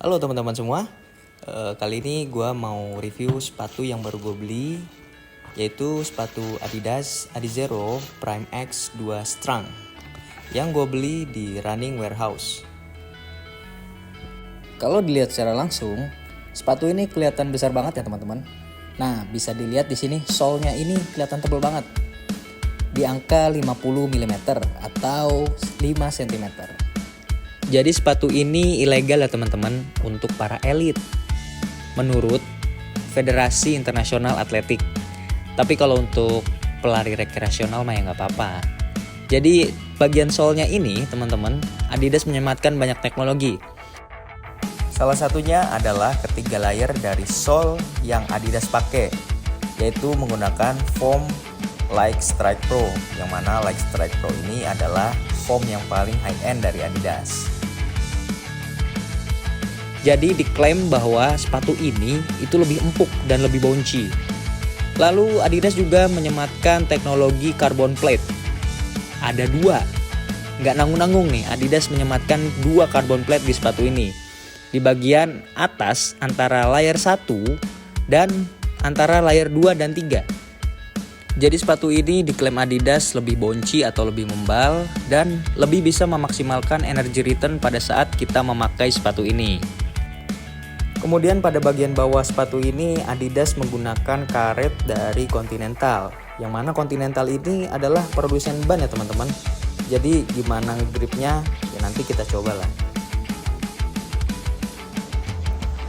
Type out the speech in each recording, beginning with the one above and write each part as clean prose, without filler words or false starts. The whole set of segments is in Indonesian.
Halo teman-teman semua. Kali ini gue mau review sepatu yang baru gue beli, yaitu sepatu Adidas Adizero Prime X 2 Strung yang gue beli di Running Warehouse. Kalau dilihat secara langsung, sepatu ini kelihatan besar banget ya teman-teman. Nah, bisa dilihat di sini sole-nya ini kelihatan tebal banget. Di angka 50 mm atau 5 cm. Jadi sepatu ini ilegal ya teman-teman untuk para elit menurut Federasi Internasional Atletik. Tapi kalau untuk pelari rekreasional mah ya nggak apa-apa. Jadi bagian sole-nya ini teman-teman, Adidas menyematkan banyak teknologi. Salah satunya adalah ketiga layer dari sole yang Adidas pakai, yaitu menggunakan foam Like Strike Pro, yang mana Like Strike Pro ini adalah foam yang paling high end dari Adidas. Jadi diklaim bahwa sepatu ini itu lebih empuk dan lebih bouncy. Lalu Adidas juga menyematkan teknologi carbon plate. Ada dua, nggak nanggung-nanggung nih, Adidas menyematkan dua carbon plate di sepatu ini. Di bagian atas antara layer 1 dan antara layer 2 dan 3. Jadi sepatu ini diklaim Adidas lebih bouncy atau lebih membal dan lebih bisa memaksimalkan energy return pada saat kita memakai sepatu ini. Kemudian pada bagian bawah sepatu ini Adidas menggunakan karet dari Continental, yang mana Continental ini adalah produsen ban ya teman-teman. Jadi gimana gripnya ya nanti kita coba lah.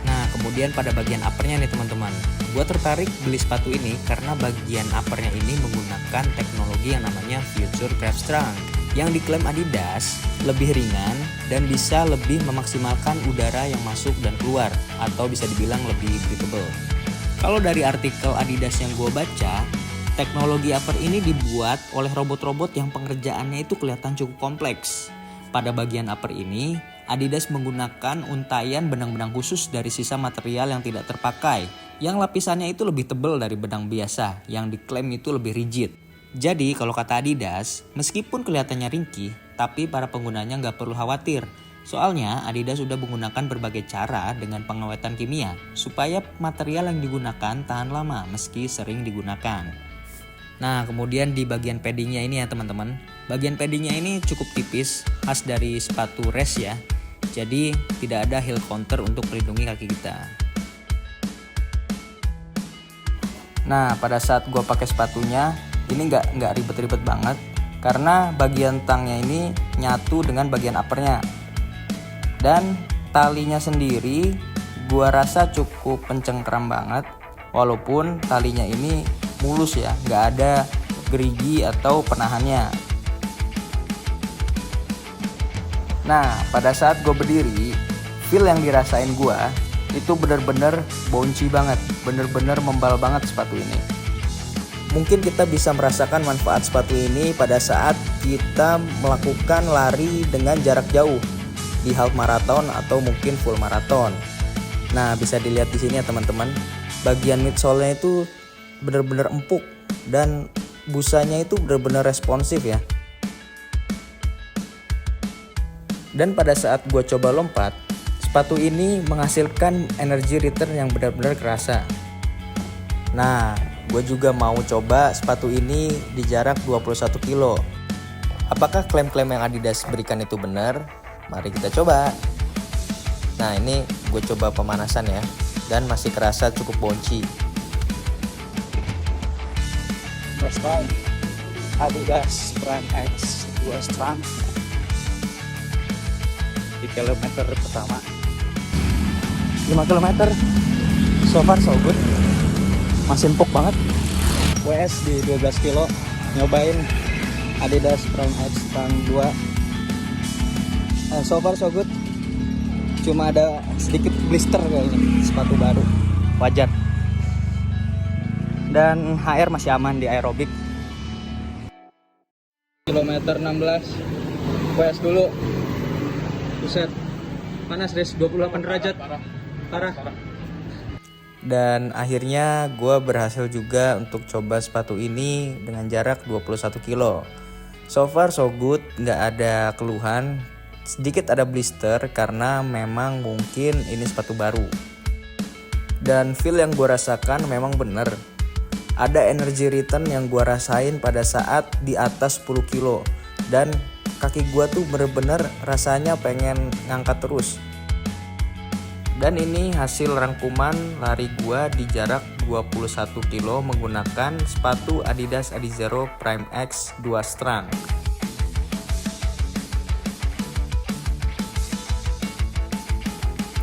Nah kemudian pada bagian uppernya nih teman-teman, gue tertarik beli sepatu ini karena bagian uppernya ini menggunakan teknologi yang namanya Future Craft Strung, yang diklaim Adidas lebih ringan dan bisa lebih memaksimalkan udara yang masuk dan keluar, atau bisa dibilang lebih breathable. Kalau dari artikel Adidas yang gue baca, teknologi upper ini dibuat oleh robot-robot yang pengerjaannya itu kelihatan cukup kompleks. Pada bagian upper ini, Adidas menggunakan untaian benang-benang khusus dari sisa material yang tidak terpakai, yang lapisannya itu lebih tebal dari benang biasa, yang diklaim itu lebih rigid. Jadi kalau kata Adidas, meskipun kelihatannya ringkih, tapi para penggunanya nggak perlu khawatir. Soalnya Adidas sudah menggunakan berbagai cara dengan pengawetan kimia, supaya material yang digunakan tahan lama meski sering digunakan. Nah kemudian di bagian paddingnya ini ya teman-teman, bagian paddingnya ini cukup tipis, khas dari sepatu race ya. Jadi tidak ada heel counter untuk melindungi kaki kita. Nah pada saat gue pakai sepatunya, ini nggak ribet-ribet banget karena bagian tangnya ini nyatu dengan bagian uppernya, dan talinya sendiri gua rasa cukup pencengkram banget, walaupun talinya ini mulus ya, nggak ada gerigi atau penahannya. Nah pada saat gue berdiri, feel yang dirasain gua itu bener-bener bouncy banget, bener-bener membal banget sepatu ini. Mungkin kita bisa merasakan manfaat sepatu ini pada saat kita melakukan lari dengan jarak jauh di half marathon atau mungkin full marathon. Nah, bisa dilihat di sini ya teman-teman. Bagian midsole-nya itu benar-benar empuk dan busanya itu benar-benar responsif ya. Dan pada saat gue coba lompat, sepatu ini menghasilkan energy return yang benar-benar kerasa. Nah, gue juga mau coba sepatu ini di jarak 21 kilo. Apakah klaim-klaim yang Adidas berikan itu benar? Mari kita coba. Nah ini gue coba pemanasan ya, dan masih kerasa cukup bouncy. First time Adidas Prime X 2 Strung di kilometer pertama 5 km. So far so good, masih empuk banget. WS di 12 kilo, nyobain Adidas Prime X Strung 2. So far so good, cuma ada sedikit blister kayaknya, sepatu baru, wajar. Dan HR masih aman di aerobik. Kilometer 16, WS dulu. Buset, panas des, 28 derajat, parah. Dan akhirnya gue berhasil juga untuk coba sepatu ini dengan jarak 21 kilo. So far so good, nggak ada keluhan. Sedikit ada blister karena memang mungkin ini sepatu baru. Dan feel yang gue rasakan memang bener. Ada energy return yang gue rasain pada saat di atas 10 kilo. Dan kaki gue tuh bener-bener rasanya pengen ngangkat terus. Dan ini hasil rangkuman lari gue di jarak 21 kilo menggunakan sepatu Adidas Adizero Prime X 2 strand.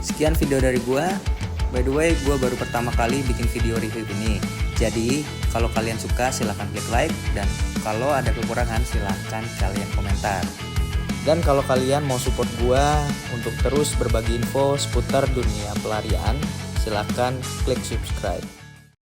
Sekian video dari gue. By the way, gue baru pertama kali bikin video review ini. Jadi, kalau kalian suka silahkan klik like, dan kalau ada kekurangan silahkan kalian komentar. Dan kalau kalian mau support gua untuk terus berbagi info seputar dunia pelarian, silahkan klik subscribe.